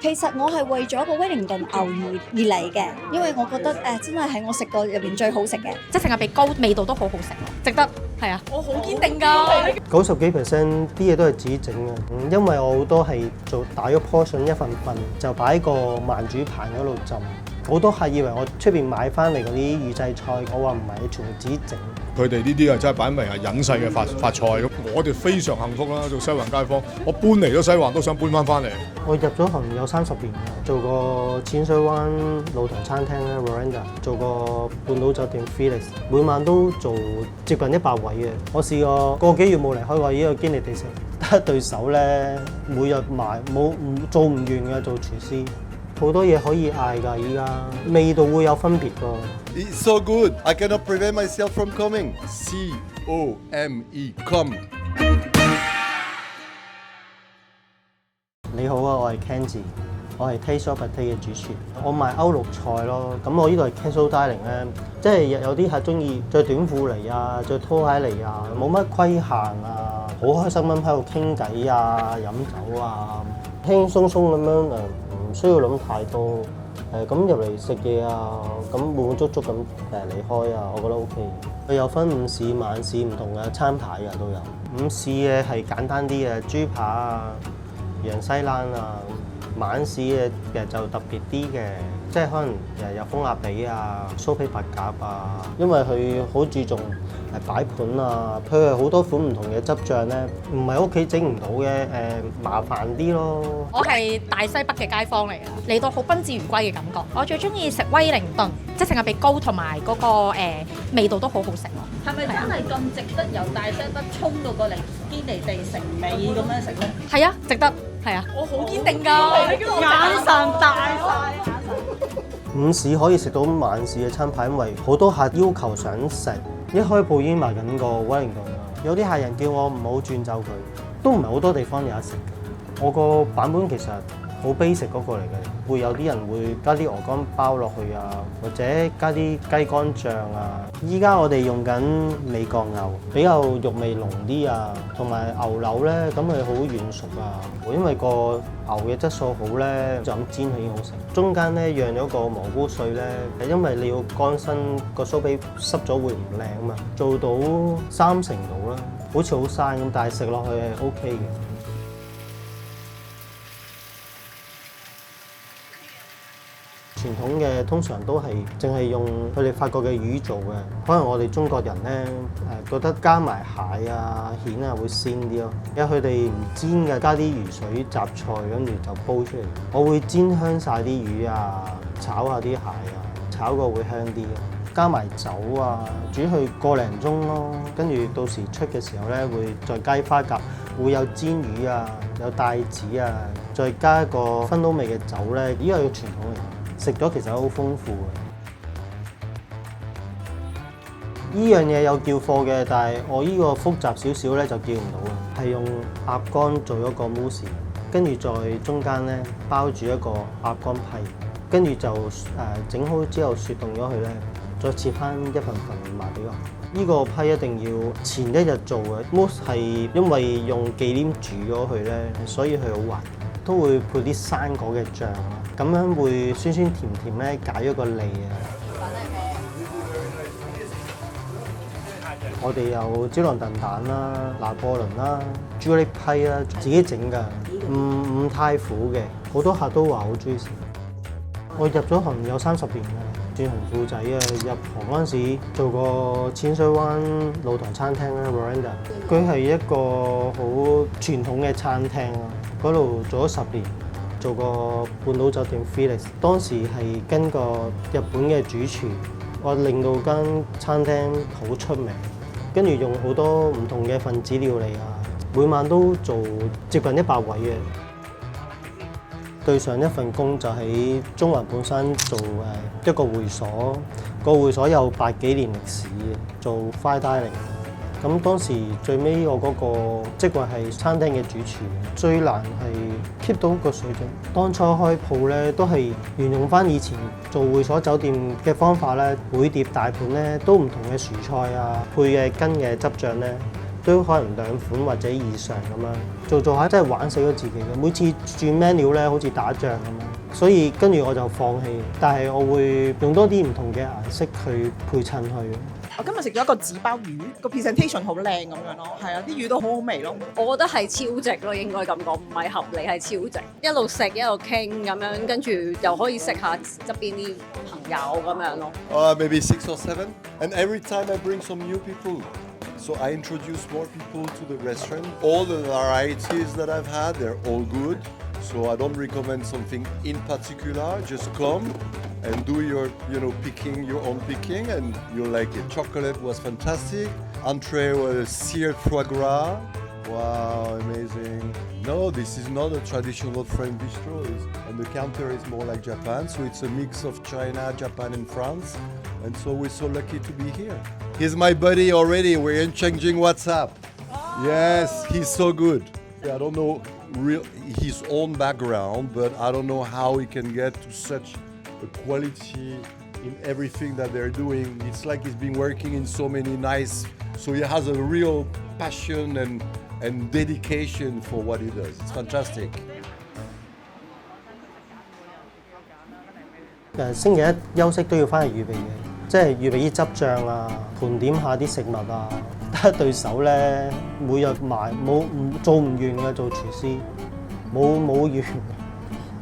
其實我係為咗個威靈頓牛而嚟嘅，因為我覺得真係我食過入邊最好食嘅，即係性價比高，味道都好好食咯，值得。係啊，我好堅定㗎。90幾%啲嘢都係自己整嘅，因為我好多係做打咗 portion 一份份，就擺喺個慢煮盤嗰度浸。好多客以為我出邊買翻嚟嗰啲預製菜，我話唔係，全部自己整。佢哋呢啲啊真係擺明係隱世嘅發菜咁，我哋非常幸福啦！做西環街坊，我搬嚟咗西環都想搬翻嚟。我入咗行有30年啦，做過淺水灣露台餐廳咧 Veranda， 做過半島酒店 Felix， 每晚都做接近100位嘅。我試過個幾月冇離開過呢個堅尼地城，得一對手咧，每日賣做唔完嘅做廚師。好多嘢可以嗌㗎，依家味道會有分別㗎。It's so good, I cannot prevent myself from coming. C-O-M-E, come. 你好啊，我係 Kenji， 我係 Taste of Pate 嘅主廚。我賣歐陸菜咯，咁我呢度係 casual dining 咧，即係有啲客中意着短褲嚟啊，着拖鞋嚟啊，冇乜規限啊，好開心咁喺度傾偈啊，飲酒啊，輕鬆鬆咁樣唔需要諗太多，咁入嚟食嘢啊，咁滿滿足足咁離開啊，我覺得 OK。佢有分午市、晚市唔同嘅餐牌嘅都有。午市嘅係簡單啲嘅豬扒啊、羊西冷啊，晚市嘅就特別啲嘅，即係可能有風鴨髀啊、酥皮白鴿啊，因為佢好注重擺盤啊，佢係好多款唔同嘅汁醬咧，唔係屋企整唔到嘅，麻煩啲咯。我係大西北嘅街坊嚟㗎，嚟到好賓至如歸嘅感覺。我最中意食威靈頓，即係性價比高同埋嗰個味道都好好食咯。係咪真係咁值得由大西北衝到過嚟堅尼地城尾咁樣食咧？係啊，值得。係啊，我好堅定㗎，眼神大晒。午市可以食到晚市嘅餐牌，因為好多客要求想食，一開鋪已經賣緊個威靈頓啦。有啲客人叫我唔好轉走佢，都唔係好多地方有得食嘅。我個版本其實好 basic 嗰個嚟嘅，會有啲人會加啲鵝肝包落去啊，或者加啲雞肝醬啊。依家我哋用緊美國牛，比較肉味濃啲啊，同埋牛柳咧，咁佢好軟熟啊。因為個牛嘅質素好咧，就咁煎佢已經好食。中間咧釀咗個蘑菇碎咧，因為你要乾身個酥皮濕咗會唔靚啊嘛，做到30%度啦，好似好生咁，但係食落去係 OK 嘅。傳統嘅通常都係淨係用佢哋法國嘅魚做嘅，可能我哋中國人咧覺得加埋蟹啊、蜆啊會鮮啲咯，因為佢哋唔煎嘅，加啲魚水雜菜跟住就煲出嚟。我會煎香晒啲魚啊，炒下啲蟹啊，炒過會香啲咯。加埋酒啊，煮佢個零鐘咯，跟住到時出嘅時候咧會再加花甲，會有煎魚啊，有帶子啊，再加一個分到味嘅酒咧，呢個係傳統嚟。食咗其實好豐富嘅，依樣嘢有叫貨嘅，但係我依個複雜少少咧就叫唔到嘅，係用鴨肝做一個 mousse， 跟住在中間咧包住一個鴨肝批，跟住就整好之後雪凍咗佢咧，再切翻一份份賣俾我。依個批一定要前一日做嘅 mousse， 係因為用忌廉煮咗佢咧，所以佢好滑，都會配啲生果嘅醬。咁樣會酸酸甜甜咧，解咗個脷啊！我哋有焦糖燉蛋啦、拿破崙啦、朱古力批啦，自己整㗎，唔太苦嘅，好多客都話好中意食。我入咗行有30年啦，轉行褲仔啊！入行嗰陣時做過淺水灣露台餐廳啦 Veranda， 佢係一個好傳統嘅餐廳啊，嗰度做咗10年。做過半島酒店 Felix， 當時係跟個日本嘅主廚，我令到間餐廳好出名，跟住用好多唔同嘅分子料理啊，每晚都做接近100位嘅。對上一份工就喺中環本身做一個會所，個會所有100幾年歷史嘅，做 fine dining。咁當時最尾我嗰個職位係餐廳嘅主廚，最難係 keep 到個水準。當初開鋪咧都係沿用翻以前做會所酒店嘅方法咧，每碟大盤咧都唔同嘅薯菜啊，配嘅羹嘅汁醬咧都可能2款或者以上咁樣，做下真係玩死咗自己嘅。每次轉 menu 咧，好似打仗咁樣，所以跟住我就放棄。但係我會用多啲唔同嘅顏色去配襯佢。我今日食咗一個紙包魚，個 presentation 好靚咁樣咯，係啊，啲魚都好好味咯。我覺得係超值咯，應該咁講，唔係合理係超值。一路食一路傾咁樣，跟住又可以識下側邊啲朋友咁樣咯。Maybe 6 or 7. And every time I bring some new people. So I introduce more people to the restaurant. All the varieties that I've had, they're all good. So I don't recommend something in particular. Just come and do your, picking, your own picking, and you'll like it. Chocolate was fantastic. Entree was seared foie gras. Wow, amazing. No, this is not a traditional French bistro. And the counter is more like Japan. So it's a mix of China, Japan, and France. And so we're so lucky to be here. He's my buddy already. We're exchanging WhatsApp. Yes, he's so good. I don't know his own background, but I don't know how he can get to such a quality in everything that they're doing. It's like he's been working in so many nice. So he has a real passion and dedication for what he does. It's fantastic. 星期一休息都要翻嚟預備嘅，即係預備啲執醬啊，盤點下啲食物啊。得一對手咧，每日做唔完嘅做廚師，冇完嘅。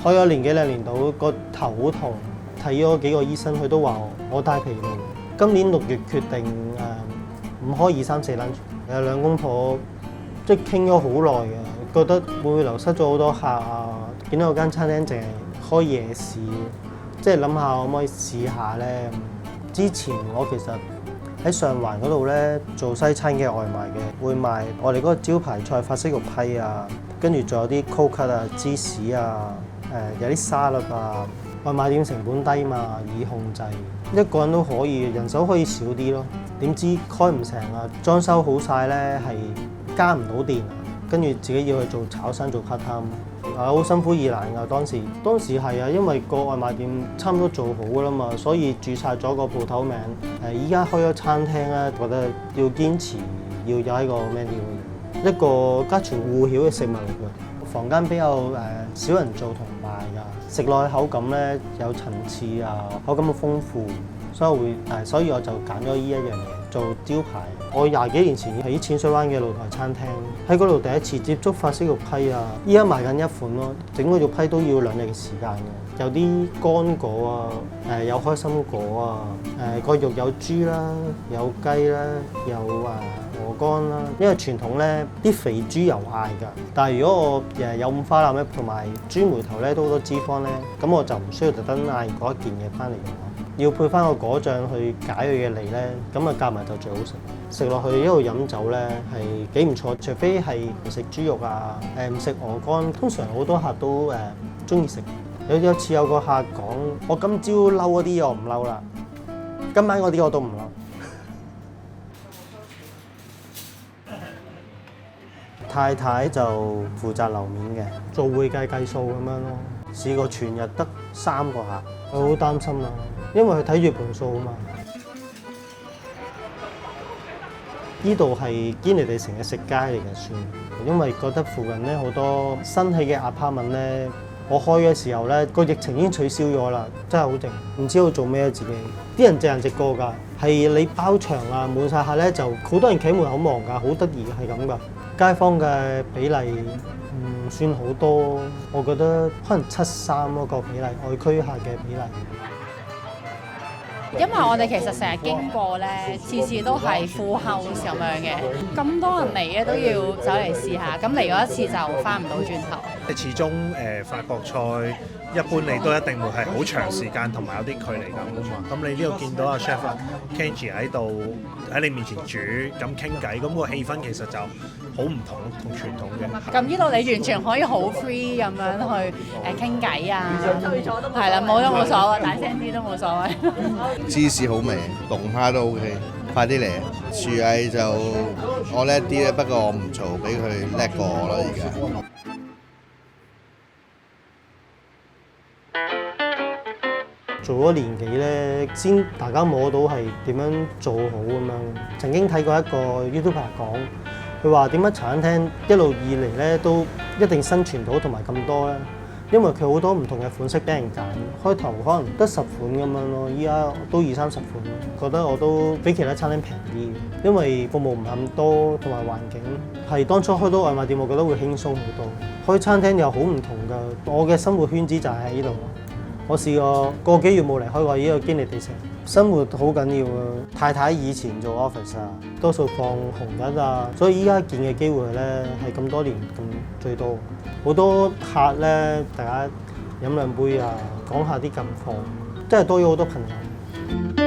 開咗年幾2年到，個頭好痛，睇咗幾個醫生，佢都話我太疲勞。今年6月決定唔開2、3、4 lunch。有兩公婆即係傾咗好耐嘅，覺得會流失咗好多客啊。見到有間餐廳淨係開夜市。即係諗下可唔可以試下咧？之前我其實喺上環嗰度咧做西餐嘅外賣嘅，會賣我哋嗰個招牌菜法式肉批啊，跟住仲有啲 cold cut 啊、芝士啊，有啲沙律啊。外賣店成本低嘛，易控制，一個人都可以，人手可以少啲咯。點知開唔成啊？裝修好晒咧係加唔到電啊，跟住自己要去做炒生做 part time。好辛苦易難㗎，當時係啊，因為個外賣店差唔多做好㗎啦嘛，所以註冊咗個鋪頭名。依家開咗餐廳咧，覺得要堅持要有一個 menu， 一個家傳戶曉嘅食物嚟嘅。房間比較少人做同賣㗎，食落去口感咧有層次啊，口感好豐富，所以我就揀咗依一樣嘢做招牌。我20幾年前喺淺水灣嘅露台餐廳，喺嗰度第一次接觸法式肉批啊！依家賣緊1款咯，整個肉批都要2日嘅時間嘅。有啲乾果啊，有開心果啊，個肉有豬啦，有雞啦，有鵝肝啦。因為傳統咧啲肥豬油嗌㗎，但係如果我有五花腩咧同埋豬梅頭咧都好多脂肪咧，咁我就唔需要特登嗌嗰一件嘢翻嚟用。要配翻個果醬去解佢嘅膩咧，咁啊夾埋就最好食。食落去一路飲酒咧係幾唔錯，除非係唔食豬肉啊，唔食鵝肝，通常好多客都中意食。有次有個客講：我今朝嬲嗰啲我唔嬲啦，今晚嗰啲我都唔嬲。太太就負責樓面嘅，做會計計數咁樣咯。試過全日得3個客，我好擔心啦。因為佢睇住盤數啊嘛，呢度係堅尼地城嘅食街嚟嘅算，因為覺得附近咧好多新起嘅 apartment 咧，我開嘅時候咧個疫情已經取消咗啦，真係好靜，唔知道做咩自己。啲人隻人直過㗎，係你包場啊滿晒客咧就好多人企門口望㗎，好得意係咁㗎。街坊嘅比例唔算好多，我覺得可能7-3嗰個比例，外區客嘅比例。因為我哋其實成日經過咧，次次都係full house咁樣嘅，咁多人嚟咧都要走嚟試下，咁嚟咗一次就翻唔到轉頭。始終法國菜一般你都一定會係好長時間同埋有啲距離感㗎嘛。咁你呢度見到阿 chef Kenji 喺度喺你面前煮咁傾偈，咁個氣氛其實就好唔同傳統嘅。咁呢度你完全可以好 free 咁樣去傾偈啊，係啦，冇所謂，大聲啲都冇所謂。芝士好味，龍蝦都 OK， 快啲嚟！廚藝就我叻啲咧，不過我唔做，俾佢叻過我啦而家。做咗年幾咧，先大家摸到係點樣做好咁樣。曾經睇過一個 YouTuber 講，佢話點解茶餐廳一路以嚟咧都一定生存到同埋咁多咧？因為佢好多唔同嘅款式俾人揀，開頭可能得10款咁樣咯，依家都20-30款，覺得我都比其他餐廳平啲，因為服務唔咁多，同埋環境係當初開到外賣店，我覺得會輕鬆好多。開餐廳又好唔同㗎，我嘅生活圈子就係喺呢度。我試過個幾月冇離開過呢個堅尼地城，生活好緊要啊！太太以前做 office 啊，多數放紅日啊，所以依家見嘅機會咧係咁多年咁最多。好多客咧，大家飲兩杯啊，講下啲近況，真係多咗好多朋友。